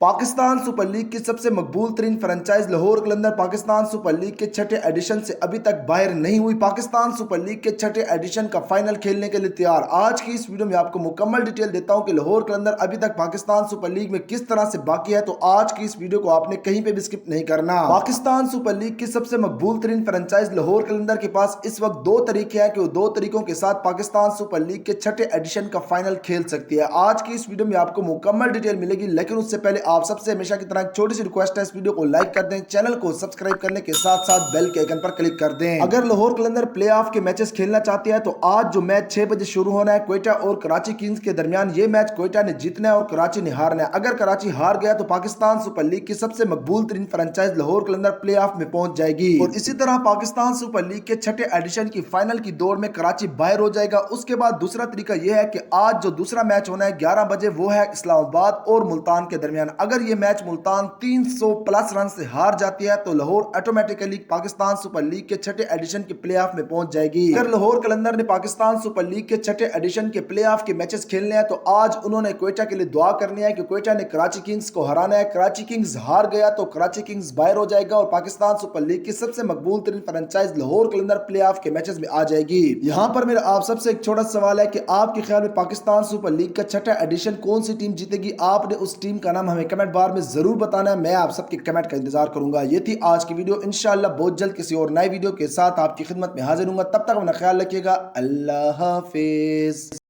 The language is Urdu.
پاکستان سپر لیگ کی سب سے مقبول ترین franchise Lahore Qalandar Pakistan super league کے چھٹے ایڈیشن سے ابھی تک باہر نہیں ہوئی۔ پاکستان سپر لیگ کے چھٹے ایڈیشن کا فائنل کھیلنے کے لیے تیار۔ آج کی اس ویڈیو میں آپ کو مکمل ڈیٹیل دیتا ہوں کہ لاہور قلندر ابھی تک پاکستان سپر لیگ میں کس طرح سے باقی ہے، تو آج کی اس ویڈیو کو آپ نے کہیں پہ بھی سکپ نہیں کرنا۔ پاکستان سپر لیگ کی سب سے مقبول ترین فرنچائز لاہور قلندر کے پاس اس وقت دو طریقے ہیں کہ وہ دو طریقوں کے ساتھ پاکستان سپر لیگ کے چھٹے ایڈیشن کا فائنل کھیل سکتی ہے۔ آج کی اس ویڈیو میں آپ کو مکمل ڈیٹیل ملے گی، لیکن اس سے پہلے آپ سب سے ہمیشہ طرح ایک چھوٹی سی ریکویسٹ ہے، اس ویڈیو کو لائک کر دیں، چینل کو سبسکرائب کرنے کے ساتھ ساتھ بیل کے آئیکن پر کلک کر دیں۔ اگر لاہور قلندر پلے آف کے میچز کھیلنا چاہتی ہے تو آج جو میچ 6 بجے شروع ہونا ہے کوئٹہ اور کراچی کنگز کے درمیان، یہ میچ کوئٹہ نے جیتنا ہے اور کراچی نے ہارنا ہے۔ اگر کراچی ہار گیا تو پاکستان سپر لیگ کی سب سے مقبول ترین franchise Lahore Qalandar play off میں پہنچ جائے گی، اور اسی طرح پاکستان سپر لیگ کے چھٹے ایڈیشن کی فائنل کی دوڑ میں کراچی باہر ہو جائے گا۔ اس کے بعد دوسرا طریقہ یہ ہے کہ آج جو دوسرا میچ ہونا ہے 11 بجے، وہ ہے اسلام آباد اور ملتان کے درمیان۔ اگر یہ میچ ملتان 300 پلس رن سے ہار جاتی ہے تو Lahore automatically Pakistan super league کے چھٹے ایڈیشن کے پلے آف میں پہنچ جائے گی۔ اگر لاہور قلندر نے پاکستان سپر لیگ کے چھٹے ایڈیشن کے پلے آف کے میچز کھیلنے ہیں تو آج انہوں نے کوئٹہ کے لیے دعا کرنی ہے کہ کوئٹہ نے کراچی کنگز کو ہرانا ہے۔ کراچی کنگز ہار گیا تو کراچی کنگز باہر ہو جائے گا اور پاکستان سپر لیگ کی سب سے مقبول ترین franchise Lahore Qalandar play off کے میچز میں آ جائے گی۔ یہاں پر میرا آپ سب سے ایک چھوٹا سوال ہے کہ آپ کے خیال میں پاکستان سپر لیگ کا چھٹا ایڈیشن کون سی ٹیم جیتے گی؟ آپ نے اس ٹیم کا نام ہمیں کمنٹ بار میں ضرور بتانا ہے، میں آپ سب کے کمنٹ کا انتظار کروں گا۔ یہ تھی آج کی ویڈیو، انشاءاللہ بہت جلد کسی اور نئی ویڈیو کے ساتھ آپ کی خدمت میں حاضر ہوں گا۔ تب تک اپنا خیال رکھیے گا، اللہ حافظ۔